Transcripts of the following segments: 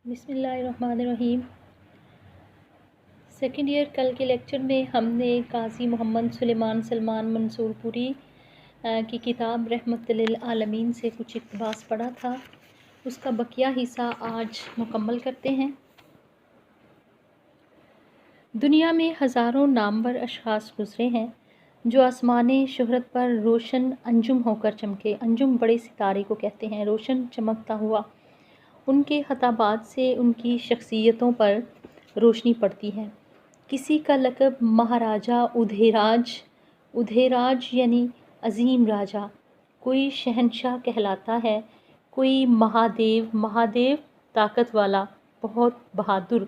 بسم اللہ الرحمن الرحیم۔ سیکنڈ ایئر کل کے لیکچر میں ہم نے قاضی محمد سلیمان سلمان منصور پوری کی کتاب رحمت للعالمین سے کچھ اقتباس پڑھا تھا، اس کا بقیہ حصہ آج مکمل کرتے ہیں۔ دنیا میں ہزاروں نامور اشخاص گزرے ہیں جو آسمان شہرت پر روشن انجم ہو کر چمکے۔ انجم بڑے ستارے کو کہتے ہیں، روشن چمکتا ہوا۔ ان کے خطابات سے ان کی شخصیتوں پر روشنی پڑتی ہے۔ کسی کا لقب مہاراجا ادھیراج یعنی عظیم راجا، کوئی شہنشاہ کہلاتا ہے، کوئی مہادیو طاقت والا بہت بہادر،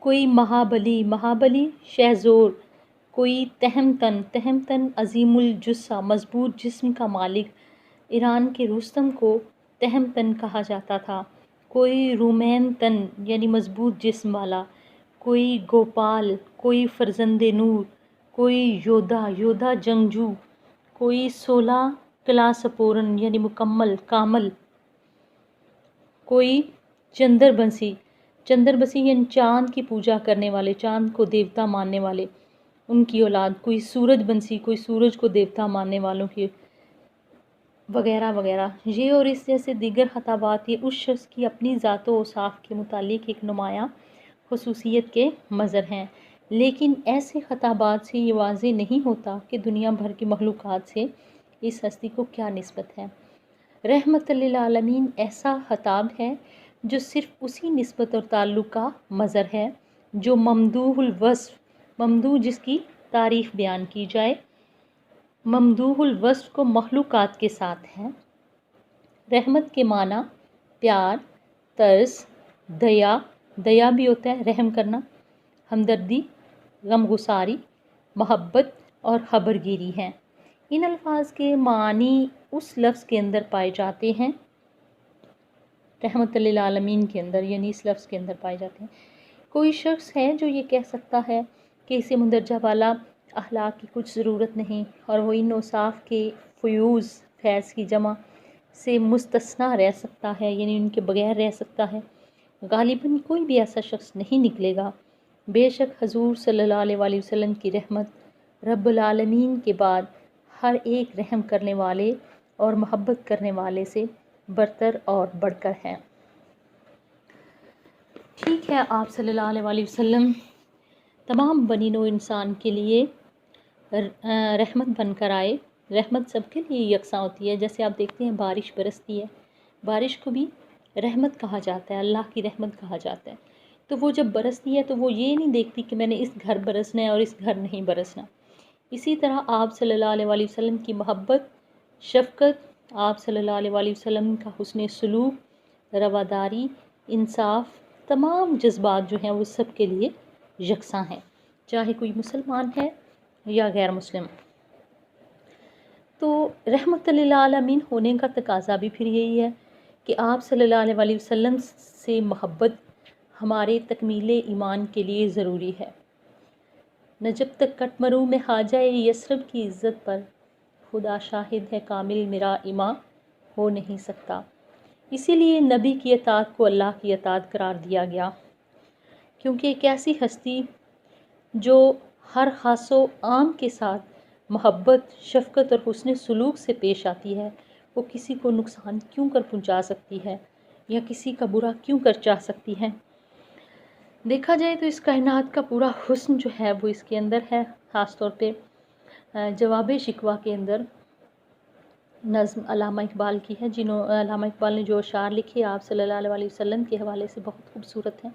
کوئی مہابلی شہزور، کوئی تہمتن عظیم الجثہ مضبوط جسم کا مالک۔ ایران کے رستم کو تہمتن کہا جاتا تھا۔ کوئی رومین تن یعنی مضبوط جسم والا، کوئی گوپال، کوئی فرزند نور، کوئی یودھا جنگجو، کوئی 16 کلاس پورن یعنی مکمل کامل، کوئی چندر بنسی یعنی چاند کی پوجا کرنے والے، چاند کو دیوتا ماننے والے، ان کی اولاد، کوئی سورج بنسی، کوئی سورج کو دیوتا ماننے والوں کی، وغیرہ وغیرہ۔ یہ اور اس جیسے دیگر خطابات یہ اس شخص کی اپنی ذات و اوصاف کے متعلق ایک نمایاں خصوصیت کے مظہر ہیں، لیکن ایسے خطابات سے یہ واضح نہیں ہوتا کہ دنیا بھر کی مخلوقات سے اس ہستی کو کیا نسبت ہے۔ رحمت للعالمین ایسا خطاب ہے جو صرف اسی نسبت اور تعلق کا مظہر ہے جو ممدوح الوصف، ممدوح جس کی تعریف بیان کی جائے، ممدوح الوصف کو مخلوقات کے ساتھ ہے۔ رحمت کے معنی پیار، ترس، دیا بھی ہوتا ہے رحم کرنا، ہمدردی، غمگساری، محبت اور خبرگیری ہیں۔ ان الفاظ کے معنی اس لفظ کے اندر پائے جاتے ہیں، رحمت للعالمین کے اندر یعنی اس لفظ کے اندر پائے جاتے ہیں۔ کوئی شخص ہے جو یہ کہہ سکتا ہے کہ اسے مندرجہ بالا اخلاق کی کچھ ضرورت نہیں اور وہ ان اوصاف کے فیض کی جمع سے مستثنیٰ رہ سکتا ہے، یعنی ان کے بغیر رہ سکتا ہے، غالباً کوئی بھی ایسا شخص نہیں نکلے گا۔ بے شک حضور صلی اللہ علیہ وآلہ وسلم کی رحمت رب العالمین کے بعد ہر ایک رحم کرنے والے اور محبت کرنے والے سے برتر اور بڑھ کر ہے۔ ٹھیک ہے، آپ صلی اللہ علیہ وآلہ وسلم تمام بنی نوع انسان کے لیے رحمت بن کر آئے۔ رحمت سب کے لیے یکساں ہوتی ہے، جیسے آپ دیکھتے ہیں بارش برستی ہے، بارش کو بھی رحمت کہا جاتا ہے، اللہ کی رحمت کہا جاتا ہے۔ تو وہ جب برستی ہے تو وہ یہ نہیں دیکھتی کہ میں نے اس گھر برسنا ہے اور اس گھر نہیں برسنا۔ اسی طرح آپ صلی اللہ علیہ وآلہ وسلم کی محبت، شفقت، آپ صلی اللہ علیہ وآلہ وسلم کا حسن سلوک، رواداری، انصاف، تمام جذبات جو ہیں وہ سب کے لیے یکساں ہیں، چاہے کوئی مسلمان ہے یا غیر مسلم۔ تو رحمت للعالمین ہونے کا تقاضا بھی پھر یہی ہے کہ آپ صلی اللہ علیہ وآلہ وسلم سے محبت ہمارے تکمیل ایمان کے لیے ضروری ہے۔ نہ جب تک کٹ مروں میں خواجہ یثرب کی عزت پر، خدا شاہد ہے کامل میرا ایمان ہو نہیں سکتا۔ اسی لیے نبی کی اطاعت کو اللہ کی اطاعت قرار دیا گیا، کیونکہ ایک ایسی ہستی جو ہر خاص و عام کے ساتھ محبت، شفقت اور حسن سلوک سے پیش آتی ہے، وہ کسی کو نقصان کیوں کر پہنچا سکتی ہے یا کسی کا برا کیوں کر چاہ سکتی ہے۔ دیکھا جائے تو اس کائنات کا پورا حسن جو ہے وہ اس کے اندر ہے، خاص طور پہ جواب شکوہ کے اندر نظم علامہ اقبال کی ہے، علامہ اقبال نے جو اشعار لکھے آپ صلی اللہ علیہ وسلم کے حوالے سے بہت خوبصورت ہیں۔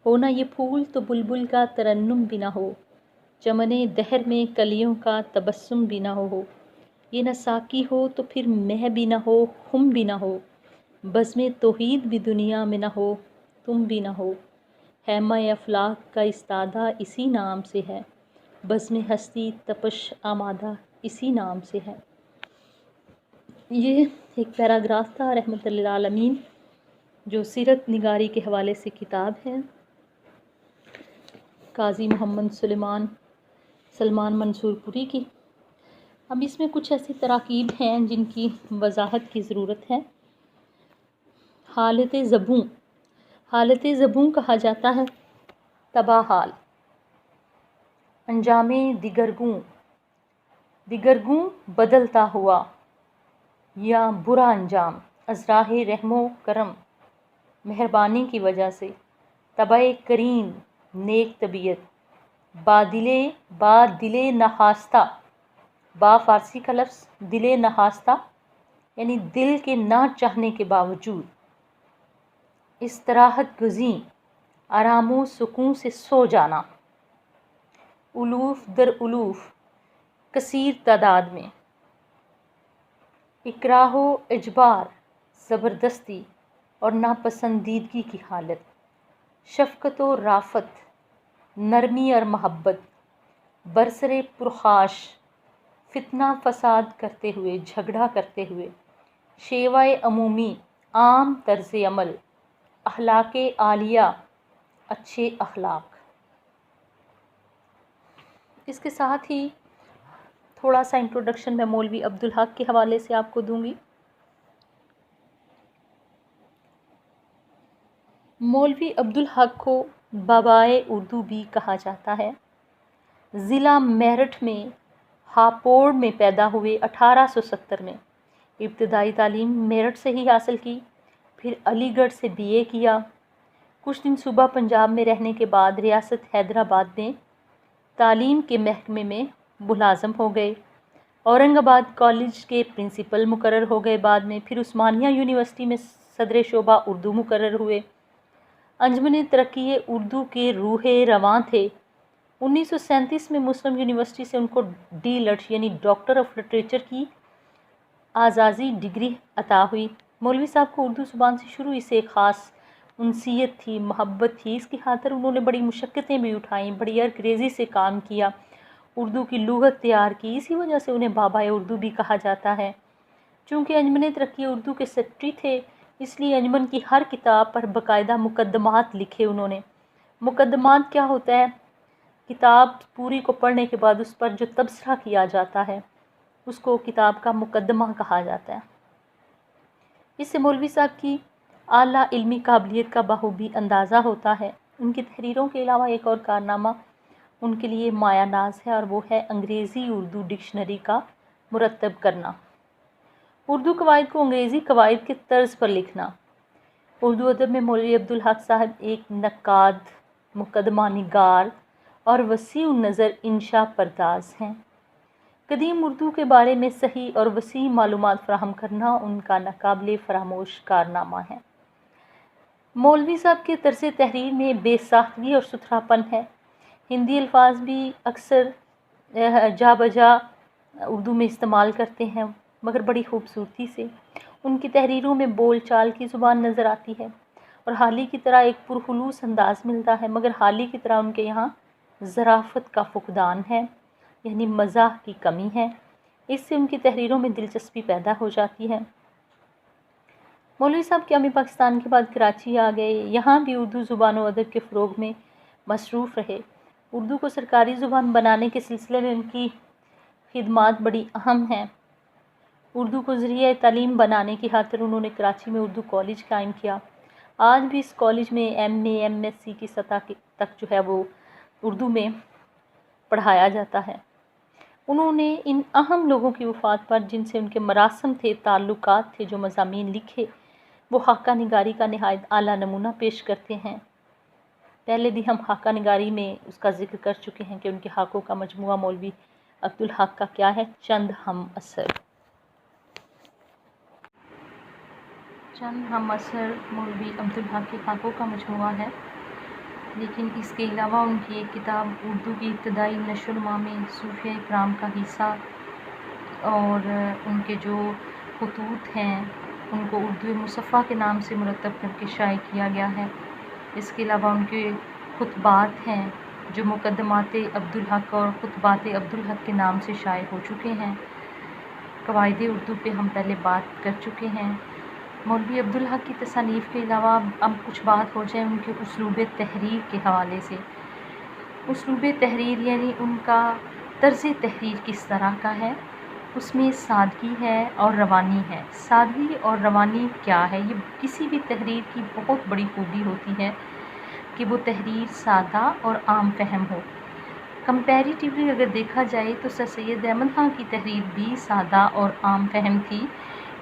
ہونا یہ پھول تو بلبل کا ترنم بھی نہ ہو، چمن دہر میں کلیوں کا تبسم بھی نہ ہو، یہ نہ ساقی ہو تو پھر مہ بھی نہ ہو، خم بھی نہ ہو، بزم توحید بھی دنیا میں نہ ہو، تم بھی نہ ہو، خیمہ افلاک کا استادہ اسی نام سے ہے، بزم ہستی تپش آمادہ اسی نام سے ہے۔ یہ ایک پیراگراف تھا رحمت للعالمین جو سیرت نگاری کے حوالے سے کتاب ہے، قاضی محمد سلمان منصور پوری کی۔ اب اس میں کچھ ایسی تراکیب ہیں جن کی وضاحت کی ضرورت ہے۔ حالت زبوں، حالت زبوں کہا جاتا ہے تباہ حال۔ انجام دیگرگوں، دیگرگوں بدلتا ہوا یا برا انجام، از راہ رحم و کرم، مہربانی کی وجہ سے، طبع کریم، نیک طبیعت، با دل نخواستہ، با فارسی کا لفظ، دل نخواستہ یعنی دل کے نہ چاہنے کے باوجود، استراحت گزین، آرام و سکون سے سو جانا، الوف در الوف، کثیر تعداد میں، اکراہ و اجبار، زبردستی اور ناپسندیدگی کی حالت، شفقت و رافت، نرمی اور محبت، برسر پرخاش، فتنہ فساد کرتے ہوئے، جھگڑا کرتے ہوئے، شیوائے عمومی، عام طرز عمل، اخلاق عالیہ، اچھے اخلاق۔ اس کے ساتھ ہی تھوڑا سا انٹروڈکشن میں مولوی عبدالحق کے حوالے سے آپ کو دوں گی۔ مولوی عبدالحق کو بابائے اردو بھی کہا جاتا ہے۔ ضلع میرٹھ میں ہاپوڑ میں پیدا ہوئے۔ 1870 میں ابتدائی تعلیم میرٹھ سے ہی حاصل کی، پھر علی گڑھ سے BA کیا۔ کچھ دن صوبہ پنجاب میں رہنے کے بعد ریاست حیدرآباد میں تعلیم کے محکمے میں ملازم ہو گئے۔ اورنگ آباد کالج کے پرنسپل مقرر ہو گئے بعد میں، پھر عثمانیہ یونیورسٹی میں صدر شعبہ اردو مقرر ہوئے۔ انجمن ترقی اردو کے روح رواں تھے۔ 1937 میں مسلم یونیورسٹی سے ان کو D.Litt یعنی ڈاکٹر آف لٹریچر کی اعزازی ڈگری عطا ہوئی۔ مولوی صاحب کو اردو زبان سے شروع سے ایک خاص انسیت تھی، محبت تھی۔ اس کی خاطر انہوں نے بڑی مشقتیں بھی اٹھائیں، بڑی عرق سے کام کیا، اردو کی لغت تیار کی۔ اسی وجہ سے انہیں بابائے اردو بھی کہا جاتا ہے۔ چونکہ انجمن ترقی اردو کے سیکرٹری تھے، اس لیے انجمن کی ہر کتاب پر باقاعدہ مقدمات لکھے انہوں نے۔ مقدمات کیا ہوتا ہے؟ کتاب پوری کو پڑھنے کے بعد اس پر جو تبصرہ کیا جاتا ہے اس کو کتاب کا مقدمہ کہا جاتا ہے۔ اس سے مولوی صاحب کی اعلیٰ علمی قابلیت کا بخوبی اندازہ ہوتا ہے۔ ان کی تحریروں کے علاوہ ایک اور کارنامہ ان کے لیے مایہ ناز ہے، اور وہ ہے انگریزی اردو ڈکشنری کا مرتب کرنا۔ اردو قواعد کو انگریزی قواعد کے طرز پر لکھنا۔ اردو ادب میں مولوی عبدالحق صاحب ایک نقاد، مقدمہ نگار اور وسیع النظر انشا پرداز ہیں۔ قدیم اردو کے بارے میں صحیح اور وسیع معلومات فراہم کرنا ان کا ناقابل فراموش کارنامہ ہے۔ مولوی صاحب کے طرز تحریر میں بے ساختگی اور ستھرا پن ہے۔ ہندی الفاظ بھی اکثر جا بجا اردو میں استعمال کرتے ہیں، مگر بڑی خوبصورتی سے۔ ان کی تحریروں میں بول چال کی زبان نظر آتی ہے، اور حالی کی طرح ایک پرخلوص انداز ملتا ہے، مگر حالی کی طرح ان کے یہاں ظرافت کا فقدان ہے، یعنی مزاح کی کمی ہے۔ اس سے ان کی تحریروں میں دلچسپی پیدا ہو جاتی ہے۔ مولوی صاحب قیام پاکستان کے بعد کراچی آ گئے، یہاں بھی اردو زبان و ادب کے فروغ میں مصروف رہے۔ اردو کو سرکاری زبان بنانے کے سلسلے میں ان کی خدمات بڑی اہم ہیں۔ اردو کو ذریعہ تعلیم بنانے کی خاطر انہوں نے کراچی میں اردو کالج قائم کیا۔ آج بھی اس کالج میں MA MSc کی سطح تک جو ہے وہ اردو میں پڑھایا جاتا ہے۔ انہوں نے ان اہم لوگوں کی وفات پر جن سے ان کے مراسم تھے، تعلقات تھے، جو مضامین لکھے، وہ خاکہ نگاری کا نہایت اعلیٰ نمونہ پیش کرتے ہیں۔ پہلے بھی ہم خاکہ نگاری میں اس کا ذکر کر چکے ہیں کہ ان کے خاکوں کا مجموعہ مولوی عبدالحق کا کیا ہے، چند ہم اثر۔ چند ہم اثر مولوی عبدالحق کے خاکوں کا مجموعہ ہے، لیکن اس کے علاوہ ان کی ایک کتاب اردو کی ابتدائی نشو و نما میں صوفیہ کرام کا حصہ، اور ان کے جو خطوط ہیں ان کو اردو مصفحہ کے نام سے مرتب کر کے شائع کیا گیا ہے۔ اس کے علاوہ ان کے خطبات ہیں جو مقدمات عبدالحق اور خطبات عبدالحق کے نام سے شائع ہو چکے ہیں۔ قواعد اردو پہ ہم پہلے بات کر چکے ہیں۔ مولوی عبدالحق کی تصانیف کے علاوہ اب کچھ بات ہو جائے ان کے اسلوب تحریر کے حوالے سے۔ اسلوب تحریر یعنی ان کا طرز تحریر کس طرح کا ہے، اس میں سادگی ہے اور روانی ہے۔ سادگی اور روانی کیا ہے؟ یہ کسی بھی تحریر کی بہت بڑی خوبی ہوتی ہے کہ وہ تحریر سادہ اور عام فہم ہو۔ کمپیریٹیولی اگر دیکھا جائے تو سر سید احمد خان کی تحریر بھی سادہ اور عام فہم تھی،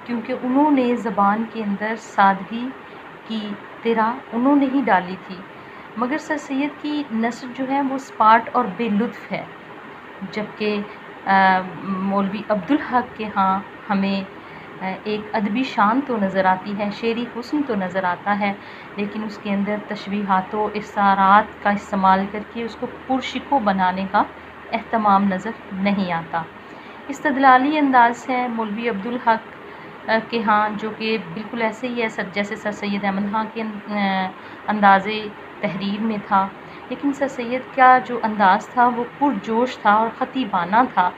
کیونکہ انہوں نے زبان کے اندر سادگی کی طرح انہوں نے ہی ڈالی تھی، مگر سر سید کی نثر جو ہے وہ سپاٹ اور بے لطف ہے، جبکہ مولوی عبدالحق کے ہاں ہمیں ایک ادبی شان تو نظر آتی ہے، شعری حسن تو نظر آتا ہے، لیکن اس کے اندر تشبیہات و استعارات کا استعمال کر کے اس کو پرشکو بنانے کا اہتمام نظر نہیں آتا۔ استدلالی انداز ہے مولوی عبدالحق کے ہاں، جو کہ بالکل ایسے ہی ہے جیسے سر سید احمد خان کے انداز تحریر میں تھا، لیکن سر سید کا جو انداز تھا وہ پرجوش تھا اور خطیبانہ تھا،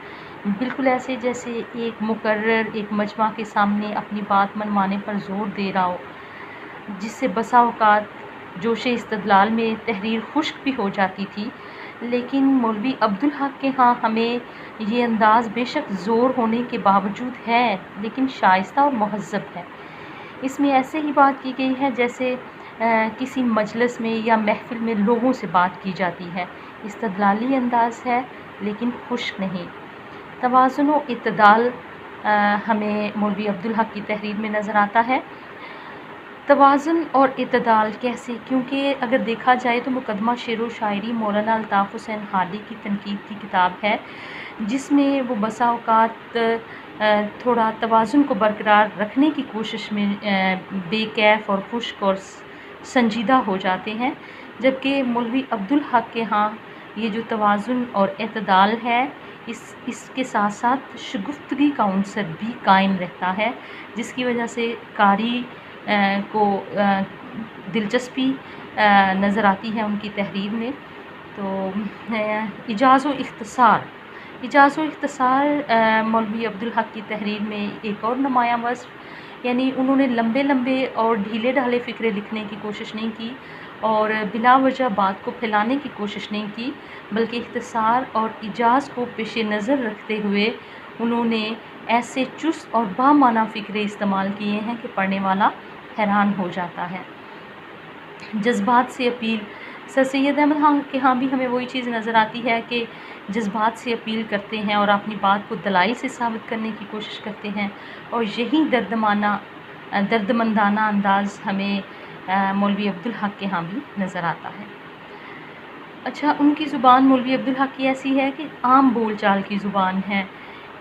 بالکل ایسے جیسے ایک مقرر ایک مجمع کے سامنے اپنی بات منوانے پر زور دے رہا ہو، جس سے بسا اوقات جوش استدلال میں تحریر خشک بھی ہو جاتی تھی۔ لیکن مولوی عبدالحق کے ہاں ہمیں یہ انداز بے شک زور ہونے کے باوجود ہے، لیکن شائستہ اور مہذب ہے۔ اس میں ایسے ہی بات کی گئی ہے جیسے کسی مجلس میں یا محفل میں لوگوں سے بات کی جاتی ہے۔ استدلالی انداز ہے لیکن خشک نہیں۔ توازن و اعتدال ہمیں مولوی عبدالحق کی تحریر میں نظر آتا ہے۔ توازن اور اعتدال کیسے؟ کیونکہ اگر دیکھا جائے تو مقدمہ شعر و شاعری مولانا الطاف حسین حالی کی تنقید کی کتاب ہے، جس میں وہ بسا اوقات تھوڑا توازن کو برقرار رکھنے کی کوشش میں بے کیف اور خشک اور سنجیدہ ہو جاتے ہیں، جبکہ مولوی عبدالحق کے ہاں یہ جو توازن اور اعتدال ہے اس کے ساتھ ساتھ شگفتگی کا عنصر بھی قائم رہتا ہے، جس کی وجہ سے قاری کو دلچسپی نظر آتی ہے ان کی تحریر میں۔ تو ایجاز و اختصار مولوی عبدالحق کی تحریر میں ایک اور نمایاں وصف، یعنی انہوں نے لمبے لمبے اور ڈھیلے ڈھالے فقرے لکھنے کی کوشش نہیں کی اور بلا وجہ بات کو پھیلانے کی کوشش نہیں کی، بلکہ اختصار اور ایجاز کو پیش نظر رکھتے ہوئے انہوں نے ایسے چست اور بامعنی فقرے استعمال کیے ہیں کہ پڑھنے والا حیران ہو جاتا ہے۔ جذبات سے اپیل، سر سید احمد خان کے ہاں بھی ہمیں وہی چیز نظر آتی ہے کہ جذبات سے اپیل کرتے ہیں اور اپنی بات کو دلائل سے ثابت کرنے کی کوشش کرتے ہیں، اور یہی دردمندانہ انداز ہمیں مولوی عبدالحق کے ہاں بھی نظر آتا ہے۔ اچھا، ان کی زبان مولوی عبدالحق کی ایسی ہے کہ عام بول چال کی زبان ہے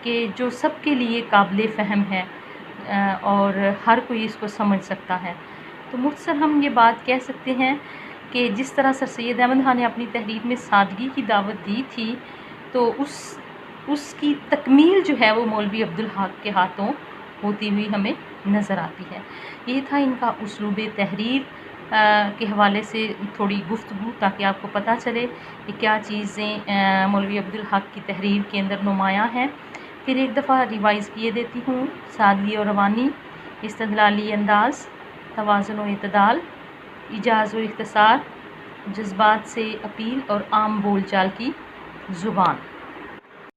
کہ جو سب کے لیے قابل فہم ہے اور ہر کوئی اس کو سمجھ سکتا ہے۔ تو مختصر ہم یہ بات کہہ سکتے ہیں کہ جس طرح سر سید احمد خان نے اپنی تحریر میں سادگی کی دعوت دی تھی، تو اس کی تکمیل جو ہے وہ مولوی عبدالحق کے ہاتھوں ہوتی ہوئی ہمیں نظر آتی ہے۔ یہ تھا ان کا اسلوب تحریر کے حوالے سے تھوڑی گفتگو، تاکہ آپ کو پتہ چلے کہ کیا چیزیں مولوی عبدالحق کی تحریر کے اندر نمایاں ہیں۔ پھر ایک دفعہ ریوائز کیے دیتی ہوں: سادگی اور روانی، استدلالی انداز، توازن و اعتدال، ایجاز و اختصار، جذبات سے اپیل اور عام بول چال کی زبان۔